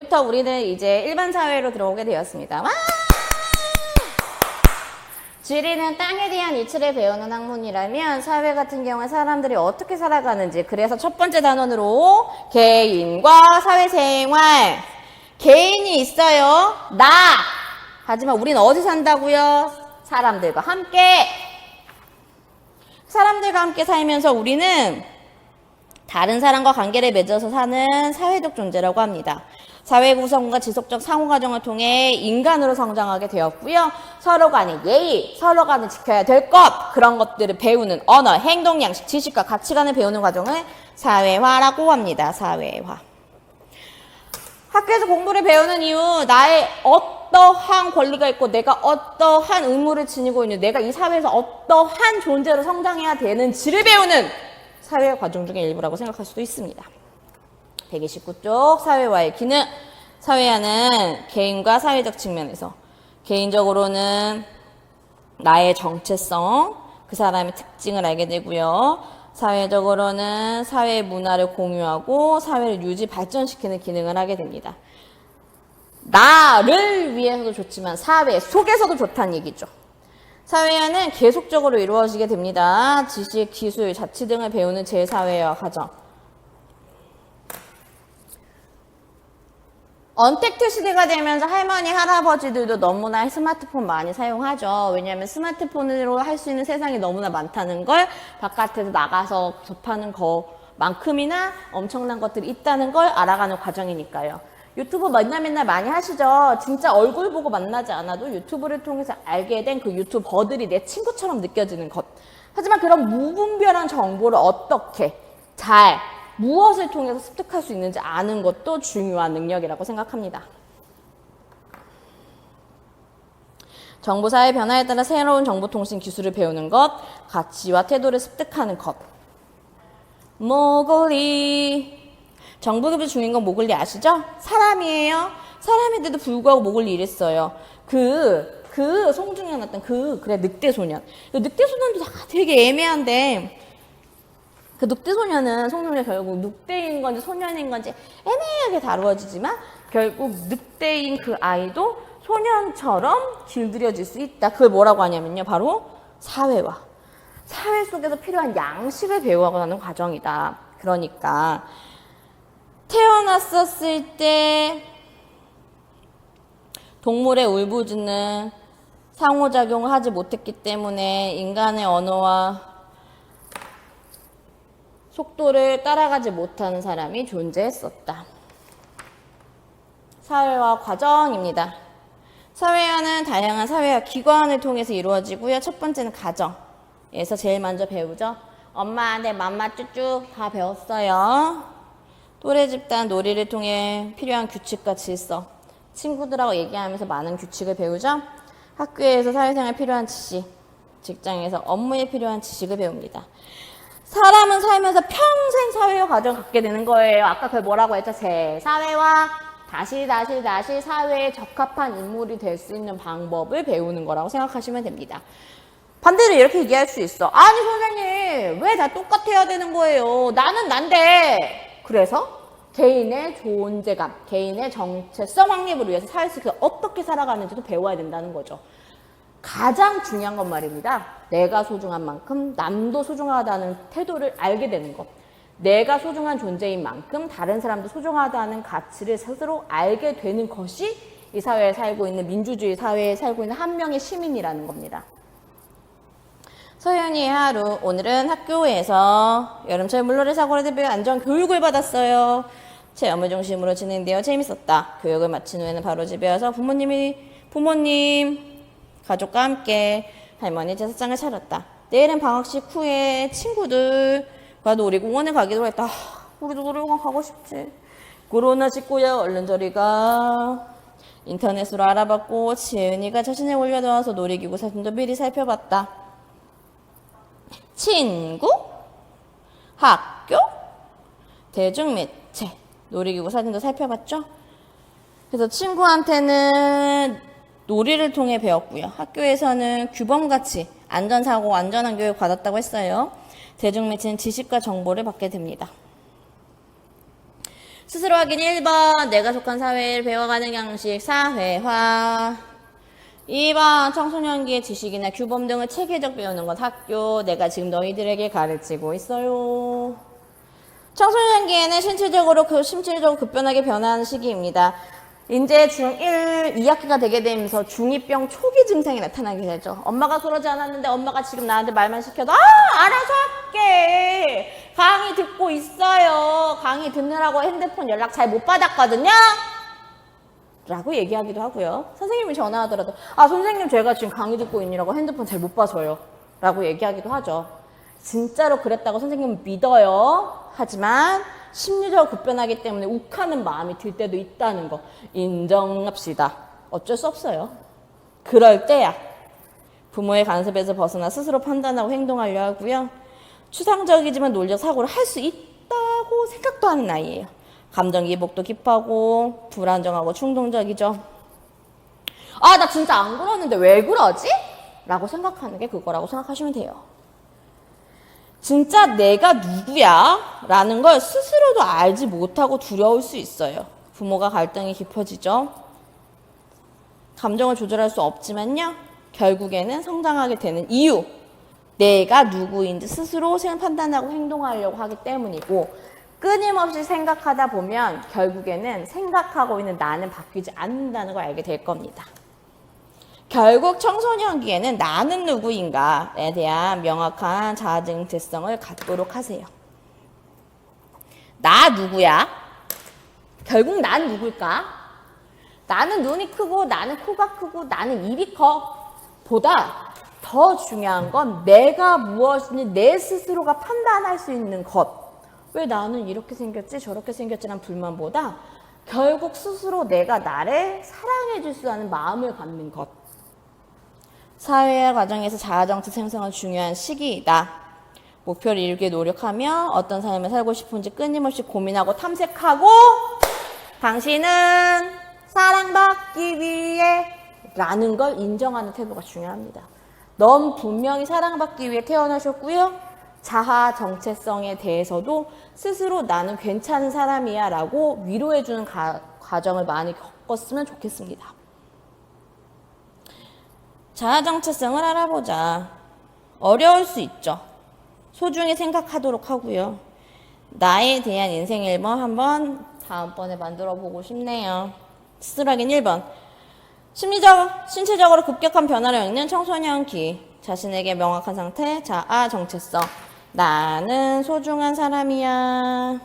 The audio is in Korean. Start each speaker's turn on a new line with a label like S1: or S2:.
S1: 부터 우리는 이제 일반 사회로 들어오게 되었습니다. 와! 지리는 땅에 대한 이치를 배우는 학문이라면 사회 같은 경우에 사람들이 어떻게 살아가는지, 그래서 첫 번째 단원으로 개인과 사회생활. 개인이 있어요. 나. 하지만 우리는 어디 산다고요? 사람들과 함께. 사람들과 함께 살면서 우리는 다른 사람과 관계를 맺어서 사는 사회적 존재라고 합니다. 사회 구성과 지속적 상호 과정을 통해 인간으로 성장하게 되었고요. 서로 간의 예의, 서로 간에 지켜야 될 것, 그런 것들을 배우는 언어, 행동, 양식, 지식과 가치관을 배우는 과정을 사회화라고 합니다. 사회화. 학교에서 공부를 배우는 이유, 나의 어떠한 권리가 있고 내가 어떠한 의무를 지니고 있는, 내가 이 사회에서 어떠한 존재로 성장해야 되는지를 배우는 사회 과정 중의 일부라고 생각할 수도 있습니다. 129쪽 사회화의 기능. 사회화는 개인과 사회적 측면에서 개인적으로는 나의 정체성, 그 사람의 특징을 알게 되고요. 사회적으로는 사회 문화를 공유하고 사회를 유지 발전시키는 기능을 하게 됩니다. 나를 위해서도 좋지만 사회 속에서도 좋다는 얘기죠. 사회화는 계속적으로 이루어지게 됩니다. 지식, 기술, 자치 등을 배우는 제사회화 과정. 언택트 시대가 되면서 할머니, 할아버지들도 너무나 스마트폰 많이 사용하죠. 왜냐하면 스마트폰으로 할 수 있는 세상이 너무나 많다는 걸, 바깥에서 나가서 접하는 것만큼이나 엄청난 것들이 있다는 걸 알아가는 과정이니까요. 유튜브 맨날 많이 하시죠. 진짜 얼굴 보고 만나지 않아도 유튜브를 통해서 알게 된 그 유튜버들이 내 친구처럼 느껴지는 것. 하지만 그런 무분별한 정보를 어떻게 잘, 무엇을 통해서 습득할 수 있는지 아는 것도 중요한 능력이라고 생각합니다. 정보사회 변화에 따라 새로운 정보통신 기술을 배우는 것, 가치와 태도를 습득하는 것. 모글리. 정보급의 주인공 모글리 아시죠? 사람이에요. 사람인데도 불구하고 모글리 이랬어요. 송중에 나왔던 그래, 늑대소년. 늑대소년도 되게 애매한데, 그 늑대소년은 송중에 결국 늑대인 건지 소년인 건지 애매하게 다루어지지만 결국 늑대인 그 아이도 소년처럼 길들여질 수 있다. 그걸 뭐라고 하냐면요. 바로 사회화. 사회 속에서 필요한 양식을 배워가는 과정이다. 그러니까 태어났었을 때 동물의 울부짖는 상호작용을 하지 못했기 때문에 인간의 언어와 속도를 따라가지 못하는 사람이 존재했었다. 사회화 과정입니다. 사회화는 다양한 사회화 기관을 통해서 이루어지고요. 첫 번째는 가정에서 제일 먼저 배우죠. 엄마한테 맘마 쭈쭈 다 배웠어요. 또래 집단 놀이를 통해 필요한 규칙과 질서, 친구들하고 얘기하면서 많은 규칙을 배우죠. 학교에서 사회생활에 필요한 지식, 직장에서 업무에 필요한 지식을 배웁니다. 사람은 살면서 평생 사회화 과정을 갖게 되는 거예요. 아까 그걸 뭐라고 했죠? 재사회화. 다시 사회에 적합한 인물이 될 수 있는 방법을 배우는 거라고 생각하시면 됩니다. 반대로 이렇게 얘기할 수 있어. 아니 선생님, 왜 다 똑같아야 되는 거예요? 나는 난데. 그래서 개인의 존재감, 개인의 정체성 확립을 위해서 사회 속에서 어떻게 살아가는지도 배워야 된다는 거죠. 가장 중요한 건 말입니다. 내가 소중한 만큼 남도 소중하다는 태도를 알게 되는 것. 내가 소중한 존재인 만큼 다른 사람도 소중하다는 가치를 스스로 알게 되는 것이 이 사회에 살고 있는, 민주주의 사회에 살고 있는 한 명의 시민이라는 겁니다. 서연이의 하루. 오늘은 학교에서 여름철 물놀이 사고를 대비해 안전교육을 받았어요. 체험을 중심으로 진행되어 재밌었다. 교육을 마친 후에는 바로 집에 와서 부모님, 가족과 함께 할머니 제사상을 차렸다. 내일은 방학식 후에 친구들과 놀이공원에 가기로 했다. 우리도 놀이공원 가고 싶지. 코로나19야 얼른 저리 가. 인터넷으로 알아봤고 지은이가 자신에 올려놓아서 놀이기구 사진도 미리 살펴봤다. 친구, 학교, 대중매체, 놀이기구 사진도 살펴봤죠. 그래서 친구한테는 놀이를 통해 배웠고요. 학교에서는 규범같이 안전사고, 안전한 교육 받았다고 했어요. 대중매체는 지식과 정보를 받게 됩니다. 스스로 확인 1번. 내가 속한 사회를 배워가는 양식 사회화. 2번. 청소년기의 지식이나 규범 등을 체계적 배우는 것 학교. 내가 지금 너희들에게 가르치고 있어요. 청소년기에는 신체적으로 급변하게 변하는 시기입니다. 이제 중1, 2학기가 되게 되면서 중2병 초기 증상이 나타나게 되죠. 엄마가 그러지 않았는데 엄마가 지금 나한테 말만 시켜도 알아서 할게. 강의 듣고 있어요. 강의 듣느라고 핸드폰 연락 잘 못 받았거든요. 라고 얘기하기도 하고요. 선생님이 전화하더라도 선생님 제가 지금 강의 듣고 있느라고 핸드폰 잘 못 봐서요. 라고 얘기하기도 하죠. 진짜로 그랬다고 선생님은 믿어요. 하지만 심리적으로 급변하기 때문에 욱하는 마음이 들 때도 있다는 거 인정합시다. 어쩔 수 없어요. 그럴 때야 부모의 간섭에서 벗어나 스스로 판단하고 행동하려 하고요. 추상적이지만 논리적 사고를 할 수 있다고 생각도 하는 나이예요. 감정 기복도 깊하고 불안정하고 충동적이죠. 나 진짜 안 그러는데 왜 그러지? 라고 생각하는 게 그거라고 생각하시면 돼요. 진짜 내가 누구야? 라는 걸 스스로도 알지 못하고 두려울 수 있어요. 부모가 갈등이 깊어지죠. 감정을 조절할 수 없지만요. 결국에는 성장하게 되는 이유. 내가 누구인지 스스로 판단하고 행동하려고 하기 때문이고 끊임없이 생각하다 보면 결국에는 생각하고 있는 나는 바뀌지 않는다는 걸 알게 될 겁니다. 결국 청소년기에는 나는 누구인가에 대한 명확한 자아 정체성을 갖도록 하세요. 나 누구야? 결국 난 누굴까? 나는 눈이 크고 나는 코가 크고 나는 입이 커 보다 더 중요한 건 내가 무엇인지 내 스스로가 판단할 수 있는 것. 왜 나는 이렇게 생겼지 저렇게 생겼지란 불만보다 결국 스스로 내가 나를 사랑해 줄 수 있는 마음을 갖는 것. 사회화 과정에서 자아정체 생성은 중요한 시기이다. 목표를 이루기 노력하며 어떤 삶을 살고 싶은지 끊임없이 고민하고 탐색하고 당신은 사랑받기 위해 라는 걸 인정하는 태도가 중요합니다. 넌 분명히 사랑받기 위해 태어나셨고요. 자아 정체성에 대해서도 스스로 나는 괜찮은 사람이야 라고 위로해주는 과정을 많이 겪었으면 좋겠습니다. 자아 정체성을 알아보자. 어려울 수 있죠. 소중히 생각하도록 하고요. 나에 대한 인생 1번 한번 다음번에 만들어 보고 싶네요. 스스로 확인 1번. 신체적으로 급격한 변화를 겪는 청소년기. 자신에게 명확한 상태, 자아 정체성. 나는 소중한 사람이야.